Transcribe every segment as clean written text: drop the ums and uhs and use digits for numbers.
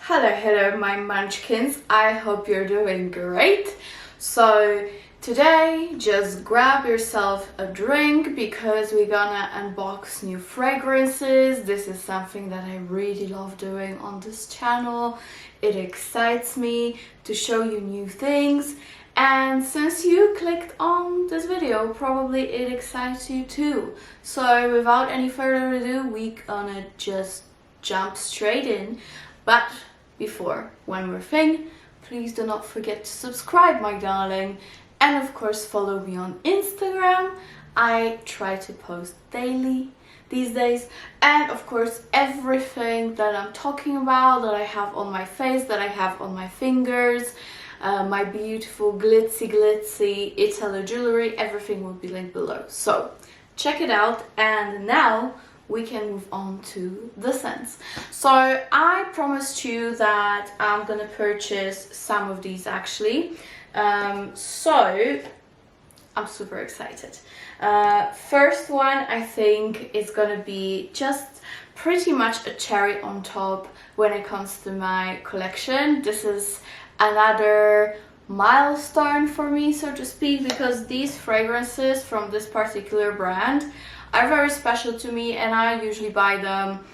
Hello my munchkins, I hope you're doing great. So today just grab yourself a drink because we're gonna unbox new fragrances. This is something that I really love doing on this channel. It excites me to show you new things, and since you clicked on this video, probably it excites you too. So without any further ado, we're gonna just jump straight in. But before one more thing, please do not forget to subscribe, my darling, and of course follow me on Instagram. I try to post daily these days, and of course everything that I'm talking about, that I have on my face, that I have on my fingers, my beautiful glitzy ITALO jewellery, everything will be linked below. So check it out, and now we can move on to the scents. So I promised you that I'm gonna purchase some of these actually. So I'm super excited. First one, I think, is gonna be just pretty much a cherry on top when it comes to my collection. This is another milestone for me, so to speak, because these fragrances from this particular brand are very special to me, and I usually buy them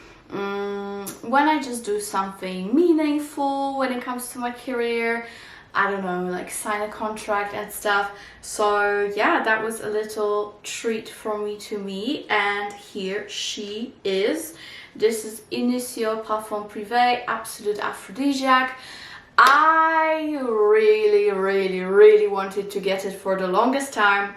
when I just do something meaningful when it comes to my career. I don't know, like sign a contract and stuff. So yeah, that was a little treat from me, and here she is. This is Initio Parfum Prives Absolute Aphrodisiac. I really wanted to get it for the longest time.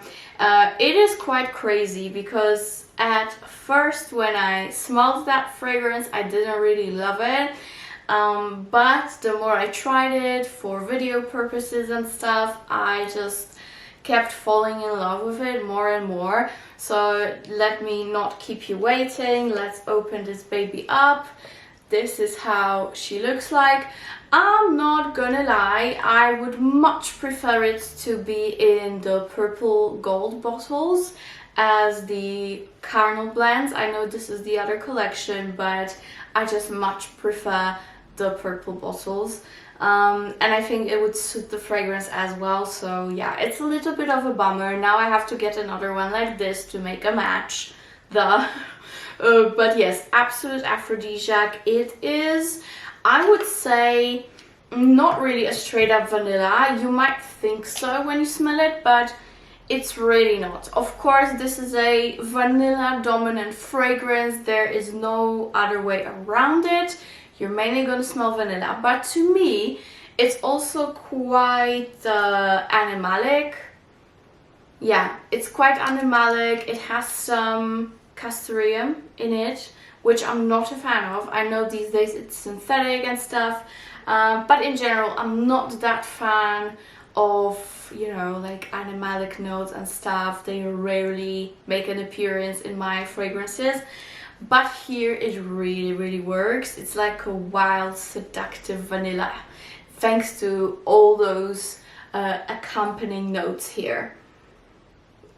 It is quite crazy because at first when I smelled that fragrance I didn't really love it, but the more I tried it for video purposes and stuff, I just kept falling in love with it more and more. So let me not keep you waiting, let's open this baby up. This is how she looks like. I'm not gonna lie, I would much prefer it to be in the purple gold bottles as the Carnal blends. I know this is the other collection, but I just much prefer the purple bottles. And I think it would suit the fragrance as well. So yeah, it's a little bit of a bummer. Now I have to get another one like this to make a match. But yes, Absolute Aphrodisiac. It is, I would say, not really a straight up vanilla. You might think so when you smell it, but it's really not. Of course, this is a vanilla dominant fragrance. There is no other way around it. You're mainly going to smell vanilla, but to me it's also quite animalic. Yeah, it's quite animalic. It has some castoreum in it, which I'm not a fan of. I know these days it's synthetic and stuff, but in general I'm not that fan of, you know, like animalic notes and stuff. They rarely make an appearance in my fragrances, but here it really works. It's like a wild seductive vanilla thanks to all those accompanying notes here.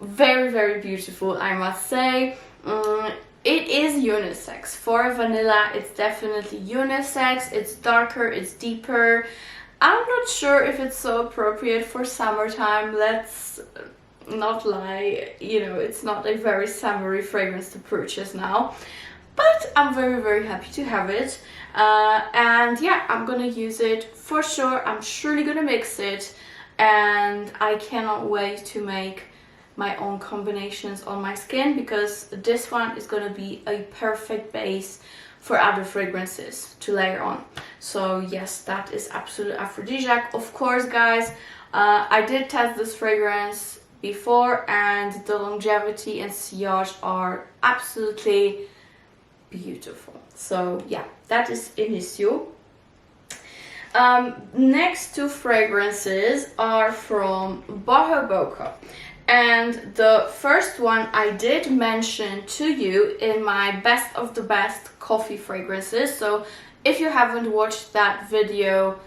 Very beautiful, I must say. It is unisex. For vanilla, it's definitely unisex. It's darker, it's deeper. I'm not sure if it's so appropriate for summertime. Let's not lie, you know, it's not a very summery fragrance to purchase now. But I'm very happy to have it. And yeah, I'm gonna use it for sure. I'm surely gonna mix it, and I cannot wait to make my own combinations on my skin, because this one is going to be a perfect base for other fragrances to layer on. So yes, that is Absolute Aphrodisiac. Of course, guys, I did test this fragrance before, and the longevity and sillage are absolutely beautiful. So yeah, that is Initio. Next two fragrances are from Bohoboco. And the first one I did mention to you in my best of the best coffee fragrances. So if you haven't watched that video,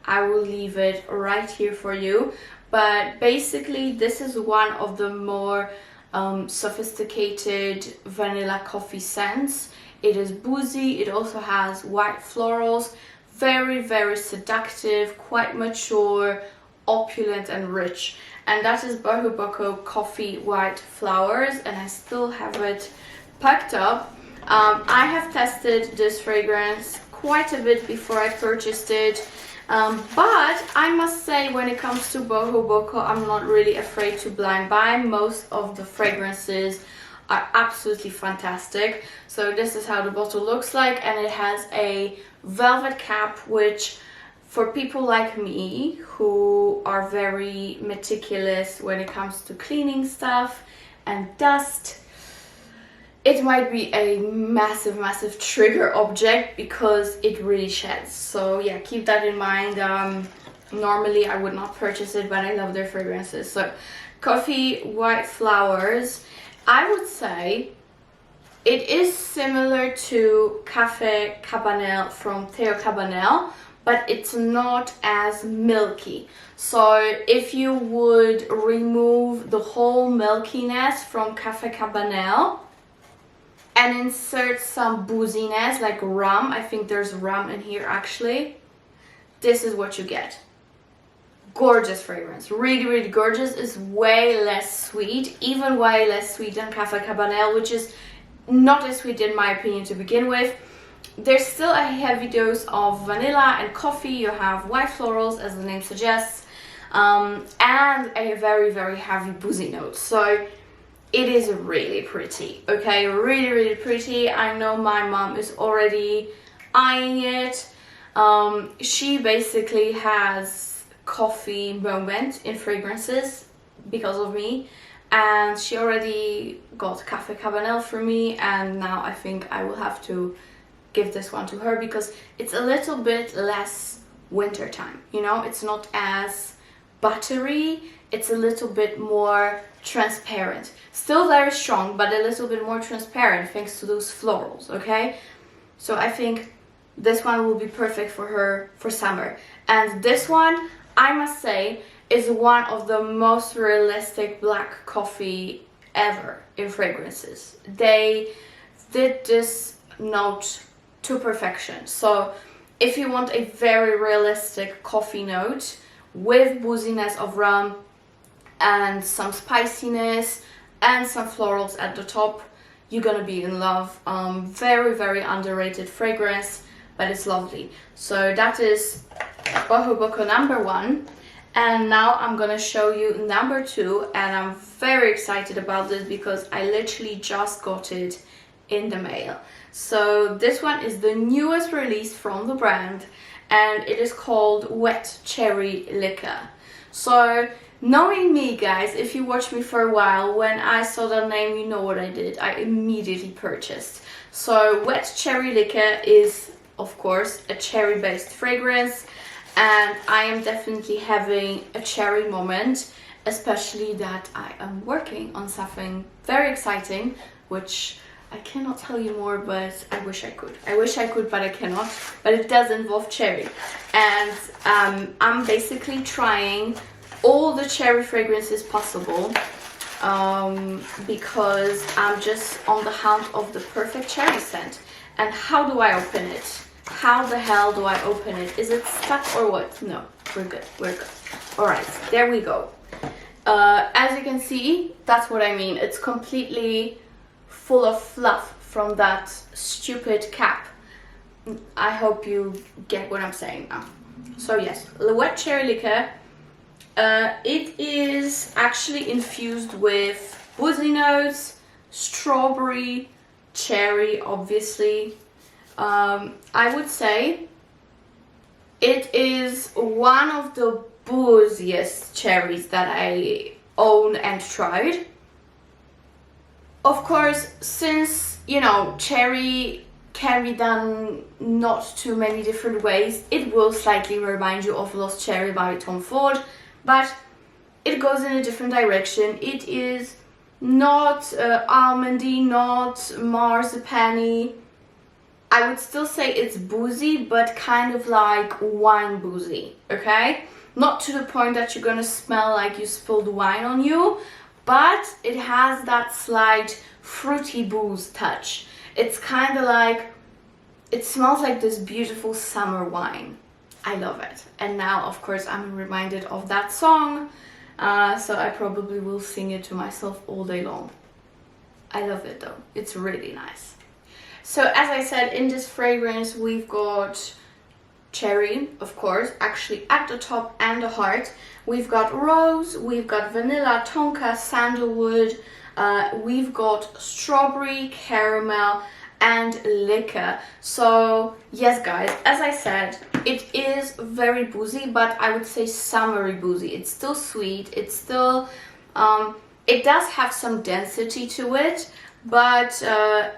I will leave it right here for you. But basically, this is one of the more sophisticated vanilla coffee scents. It is boozy, it also has white florals, very, very seductive, quite mature, opulent and rich. And that is Bohoboco Coffee White Flowers, and I still have it packed up. I have tested this fragrance quite a bit before I purchased it, but I must say, when it comes to Bohoboco, I'm not really afraid to blind buy. Most of the fragrances are absolutely fantastic. So this is how the bottle looks like, and it has a velvet cap, which for people like me who are very meticulous when it comes to cleaning stuff and dust, it might be a massive, massive trigger object because it really sheds. So yeah, keep that in mind. Normally I would not purchase it, but I love their fragrances. So Coffee White Flowers, I would say it is similar to Café Cabanel from Theo Cabanel, but it's not as milky. So if you would remove the whole milkiness from Café Cabanel and insert some booziness like rum, I think there's rum in here actually, this is what you get. Gorgeous fragrance, really, really gorgeous. It's way less sweet, even way less sweet than Café Cabanel, which is not as sweet in my opinion to begin with. There's still a heavy dose of vanilla and coffee. You have white florals, as the name suggests, and a very, very heavy boozy note. So it is really pretty, okay? Really, really pretty. I know my mom is already eyeing it. She basically has coffee moment in fragrances because of me, and she already got Café Cabanel for me, and now I think I will have to give this one to her because it's a little bit less wintertime, you know? It's not as buttery, it's a little bit more transparent. Still very strong, but a little bit more transparent thanks to those florals, okay? So I think this one will be perfect for her for summer. And this one, I must say, is one of the most realistic black coffee ever in fragrances. They did this note to perfection. So if you want a very realistic coffee note with booziness of rum and some spiciness and some florals at the top, you're gonna be in love. Very, very underrated fragrance, but it's lovely. So that is Bohoboco number 1. And now I'm gonna show you number 2, and I'm very excited about this because I literally just got it in the mail. So this one is the newest release from the brand, and it is called Wet Cherry Liquor. So knowing me, guys, if you watch me for a while, when I saw the name, you know what I did. I immediately purchased. So Wet Cherry Liquor is, of course, a cherry-based fragrance, and I am definitely having a cherry moment, especially that I am working on something very exciting, which I cannot tell you more, but I wish I could. I wish I could, but I cannot. But it does involve cherry. And I'm basically trying all the cherry fragrances possible because I'm just on the hunt of the perfect cherry scent. And how do I open it? How the hell do I open it? Is it stuck or what? No, we're good, we're good. All right, there we go. As you can see, that's what I mean. It's completely full of fluff from that stupid cap. I hope you get what I'm saying now. So yes, the Wet Cherry Liquor. It is actually infused with boozy notes, strawberry, cherry, obviously. I would say it is one of the booziest cherries that I own and tried. Of course, since, you know, cherry can be done not too many different ways, it will slightly remind you of Lost Cherry by Tom Ford, but it goes in a different direction. It is not almondy, not marzipan-y. I would still say it's boozy, but kind of like wine boozy, okay? Not to the point that you're gonna smell like you spilled wine on you, but it has that slight fruity booze touch. It's kind of like it smells like this beautiful summer wine. I love it. And now, of course, I'm reminded of that song, so I probably will sing it to myself all day long. I love it though. It's really nice. So as I said, in this fragrance we've got cherry, of course, actually at the top and the heart. We've got rose, we've got vanilla, tonka, sandalwood, we've got strawberry, caramel, and liquor. So yes guys, as I said, it is very boozy, but I would say summery boozy. It's still sweet, it's still it does have some density to it, but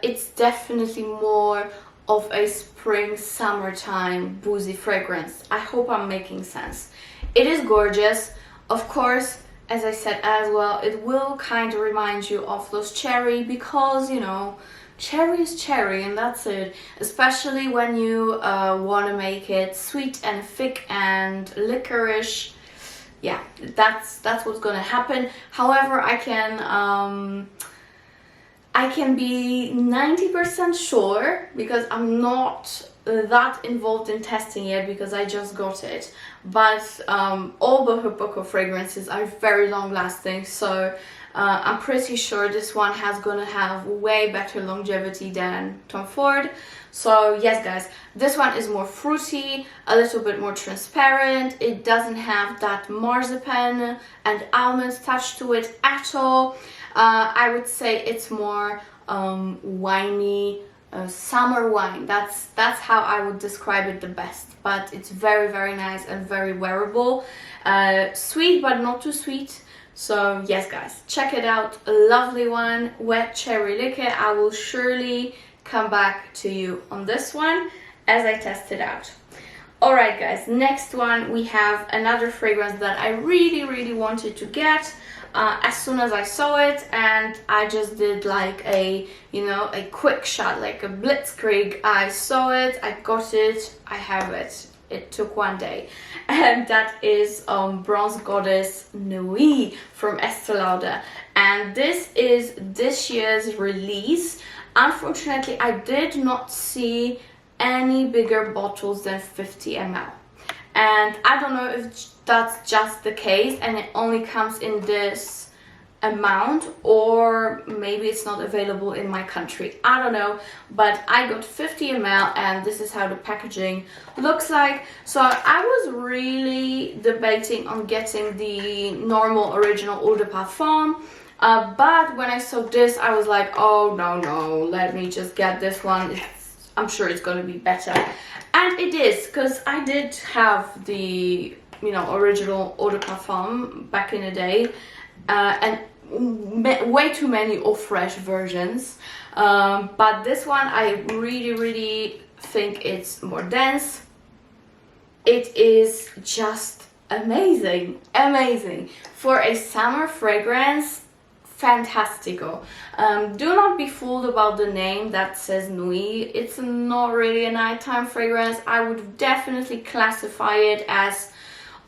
it's definitely more of a spring summertime boozy fragrance. I hope I'm making sense. It is gorgeous. Of course, as I said as well, it will kind of remind you of those cherry, because you know, cherry is cherry and that's it. Especially when you want to make it sweet and thick and licorice. Yeah, that's what's gonna happen. However, I can be 90% sure, because I'm not that involved in testing yet because I just got it. But all Bohoboco fragrances are very long lasting, so I'm pretty sure this one has gonna have way better longevity than Tom Ford. So yes guys, this one is more fruity, a little bit more transparent. It doesn't have that marzipan and almonds touch to it at all. I would say it's more winey, summer wine. That's how I would describe it the best. But it's very, very nice and very wearable. Sweet, but not too sweet. So yes guys, check it out. A lovely one, wet cherry liquor. I will surely come back to you on this one as I test it out. Alright guys, next one we have another fragrance that I really, really wanted to get as soon as I saw it, and I just did like a, you know, a quick shot, like a blitzkrieg. I saw it, I got it, I have it. It took one day, and that is Bronze Goddess Nuit from Estee Lauder, and this is this year's release. Unfortunately, I did not see any bigger bottles than 50 ml, and I don't know if that's just the case and it only comes in this amount, or maybe it's not available in my country. I don't know, but I got 50 ml and this is how the packaging looks like. So I was really debating on getting the normal original Eau de Parfum, but when I saw this I was like, oh no, let me just get this one. I'm sure it's going to be better, and it is, because I did have the, you know, original Eau de Parfum back in the day, and way too many eau fresh versions, but this one I really think it's more dense. It is just amazing for a summer fragrance. Fantastico. Do not be fooled about the name that says Nuit. It's not really a nighttime fragrance. I would definitely classify it as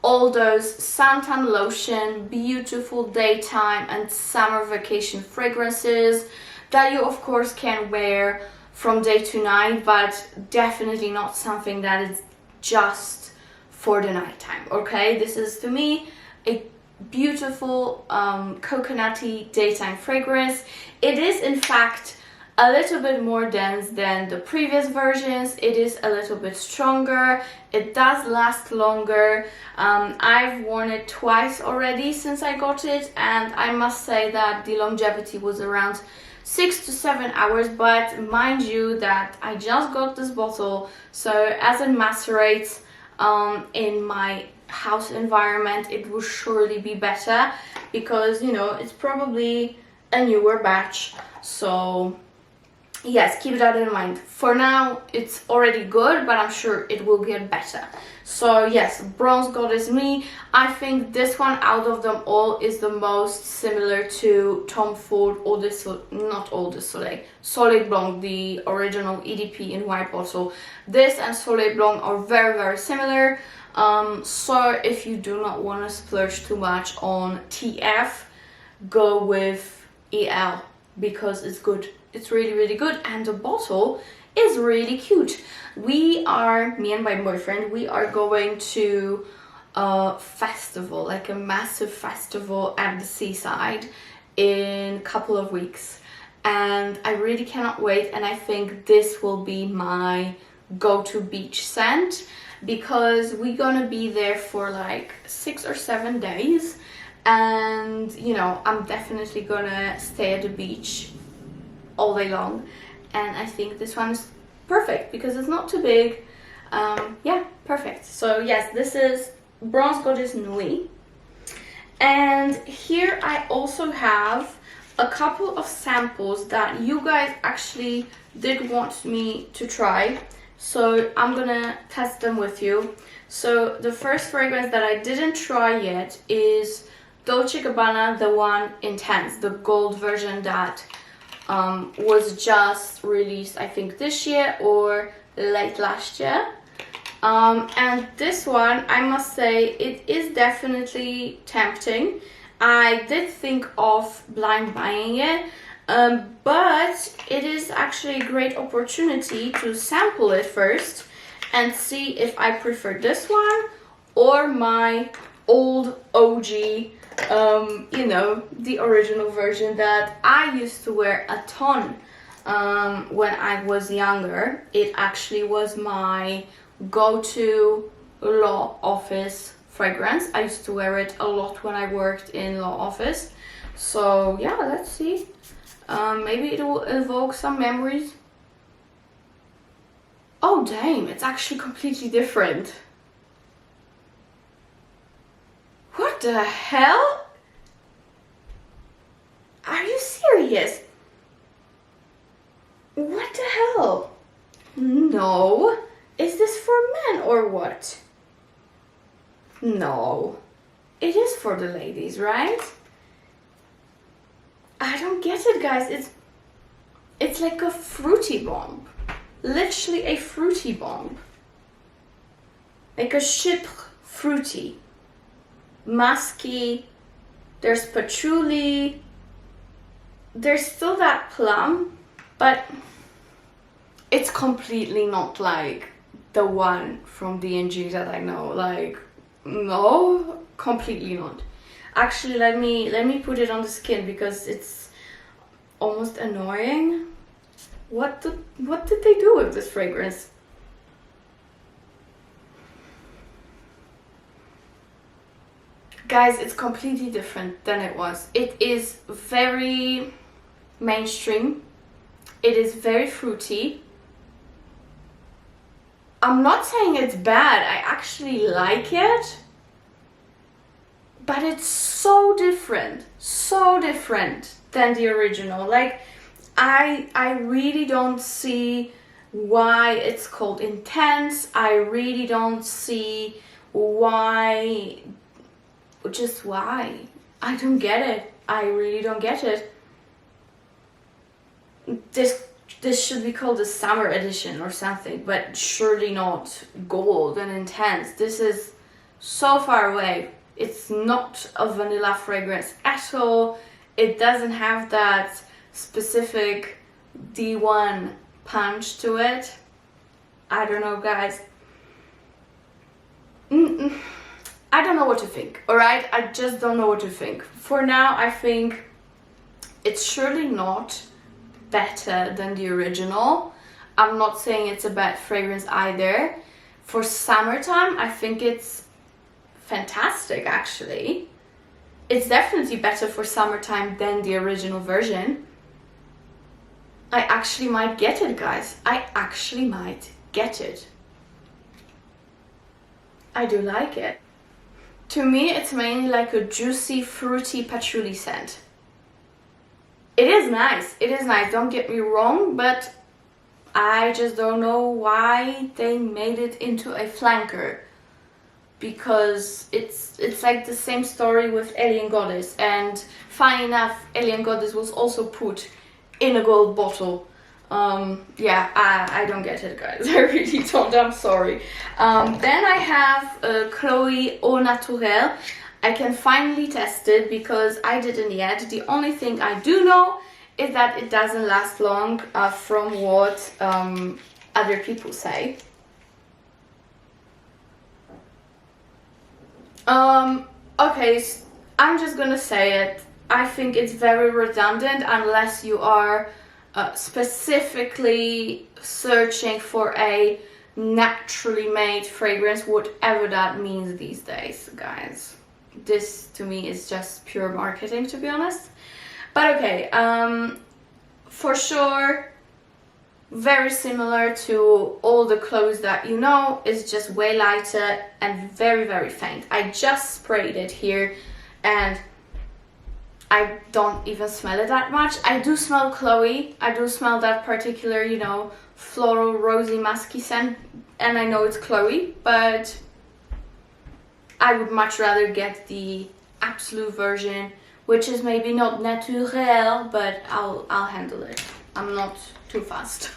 all those suntan lotion, beautiful daytime and summer vacation fragrances that you of course can wear from day to night, but definitely not something that is just for the nighttime. Okay, this is to me a beautiful coconutty daytime fragrance. It is in fact a little bit more dense than the previous versions. It is a little bit stronger. It does last longer. I've worn it twice already since I got it, and I must say that the longevity was around 6 to 7 hours, but mind you that I just got this bottle, so as it macerates in my house environment, it will surely be better, because you know, it's probably a newer batch. So yes, keep that in mind. For now it's already good, but I'm sure it will get better. So yes, Bronze Goddess Me, I think this one out of them all is the most similar to Tom Ford Eau de Soleil, not Eau de Soleil, Soleil Blanc, the original EDP in white bottle. This and Soleil Blanc are very similar. So if you do not want to splurge too much on TF, go with EL, because it's good. It's really good, and the bottle is really cute. We are, me and my boyfriend, we are going to a festival, like a massive festival at the seaside in a couple of weeks, and I really cannot wait. And I think this will be my go-to beach scent, because we're gonna be there for like 6 or 7 days, and you know, I'm definitely gonna stay at the beach all day long, and I think this one is perfect because it's not too big. Yeah, perfect. So yes, this is Bronze Goddess Nuit. And here I also have a couple of samples that you guys actually did want me to try, so I'm gonna test them with you. So the first fragrance that I didn't try yet is Dolce Gabbana, the one Intense, the gold version that was just released, I think this year or late last year. And this one, I must say, it is definitely tempting. I did think of blind buying it, but it is actually a great opportunity to sample it first and see if I prefer this one or my old OG, you know, the original version that I used to wear a ton when I was younger. It actually was my go-to law office fragrance. I used to wear it a lot when I worked in law office. So yeah, let's see. Maybe it will evoke some memories. Oh damn, it's actually completely different. What the hell? Are you serious? What the hell? No. Is this for men or what? No. It is for the ladies, right? I don't get it, guys. It's like a fruity bomb. Literally a fruity bomb. Like a chypre fruity. Musky. There's patchouli. There's still that plum, but it's completely not like the one from D&G that I know. Like, no, completely not. Actually, let me put it on the skin because it's almost annoying. What did they do with this fragrance? Guys, it's completely different than it was. It is very mainstream. It is very fruity. I'm not saying it's bad. I actually like it. But it's so different than the original. Like, I really don't see why it's called Intense. I really don't see why, just why. I don't get it. I really don't get it. This should be called the summer edition or something, but surely not gold and intense. This is so far away. It's not a vanilla fragrance at all. It doesn't have that specific D1 punch to it. I don't know, guys. I don't know what to think, alright? I just don't know what to think. For now, I think it's surely not better than the original. I'm not saying it's a bad fragrance either. For summertime, I think it's fantastic, actually. It's definitely better for summertime than the original version. I actually might get it, guys. I actually might get it. I do like it. To me, it's mainly like a juicy, fruity patchouli scent. It is nice. It is nice, don't get me wrong, but I just don't know why they made it into a flanker. Because it's like the same story with Alien Goddess, and funny enough, Alien Goddess was also put in a gold bottle. Yeah, I don't get it, guys. I really don't. I'm sorry. Then I have Chloé Au Naturelle. I can finally test it because I didn't yet. The only thing I do know is that it doesn't last long, from what other people say. Okay, I'm just gonna say it. I think it's very redundant unless you are specifically searching for a naturally made fragrance, whatever that means these days, guys. This to me is just pure marketing, to be honest. But okay, for sure, very similar to all the clothes that you know. It's just way lighter and very, very faint. I just sprayed it here and I don't even smell it that much. I do smell Chloé. I do smell that particular, you know, floral, rosy, musky scent, and I know it's Chloé, but I would much rather get the absolute version, which is maybe not Naturelle, but I'll handle it. I'm not too fast.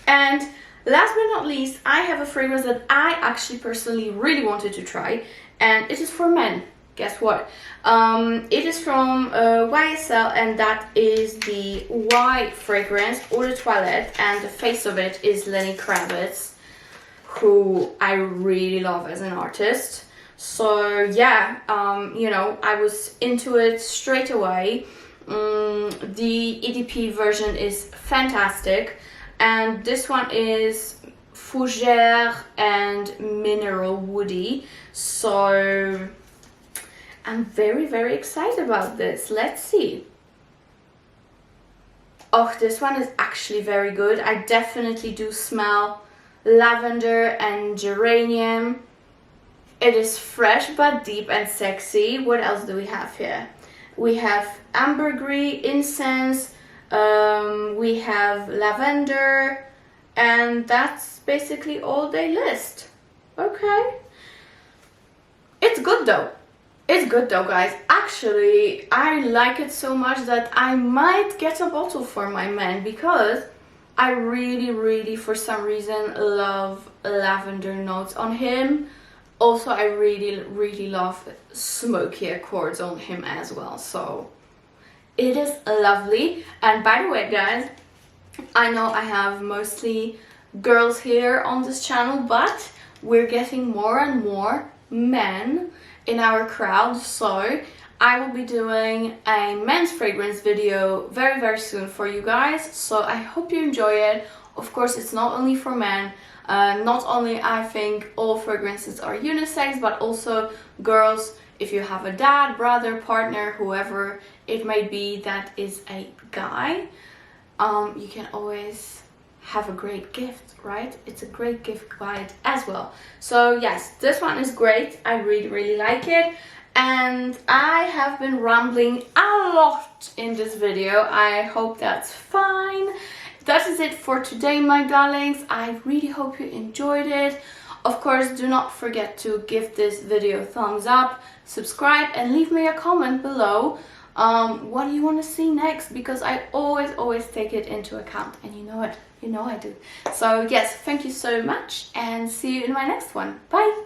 And last but not least, I have a fragrance that I actually personally really wanted to try, and it is for men. Guess what? It is from YSL, and that is the Y fragrance, Eau de Toilette, and the face of it is Lenny Kravitz, who I really love as an artist. So yeah, you know, I was into it straight away. The EDP version is fantastic, and this one is fougère and mineral woody. So I'm very, very excited about this. Let's see. Oh, this one is actually very good. I definitely do smell lavender and geranium. It is fresh but deep and sexy. What else do we have here? We have ambergris, incense, we have lavender, and that's basically all they list. Okay. It's good though. It's good though, guys. Actually, I like it so much that I might get a bottle for my man, because I really, for some reason, love lavender notes on him. Also, I really love smoky accords on him as well. So it is lovely. And by the way, guys, I know I have mostly girls here on this channel, but we're getting more and more men in our crowd, so I will be doing a men's fragrance video very soon for you guys. So I hope you enjoy it. Of course, it's not only for men. Not only I think all fragrances are unisex, but also girls. If you have a dad, brother, partner, whoever it may be that is a guy, you can always have a great gift, right? It's a great gift guide as well. So yes, this one is great. I really like it, and I have been rambling a lot in this video. I hope that's fine. That is it for today, my darlings. I really hope you enjoyed it. Of course, do not forget to give this video a thumbs up, subscribe, and leave me a comment below. What do you want to see next? Because I always take it into account, and you know it. You know I do. So yes, thank you so much, and see you in my next one. Bye!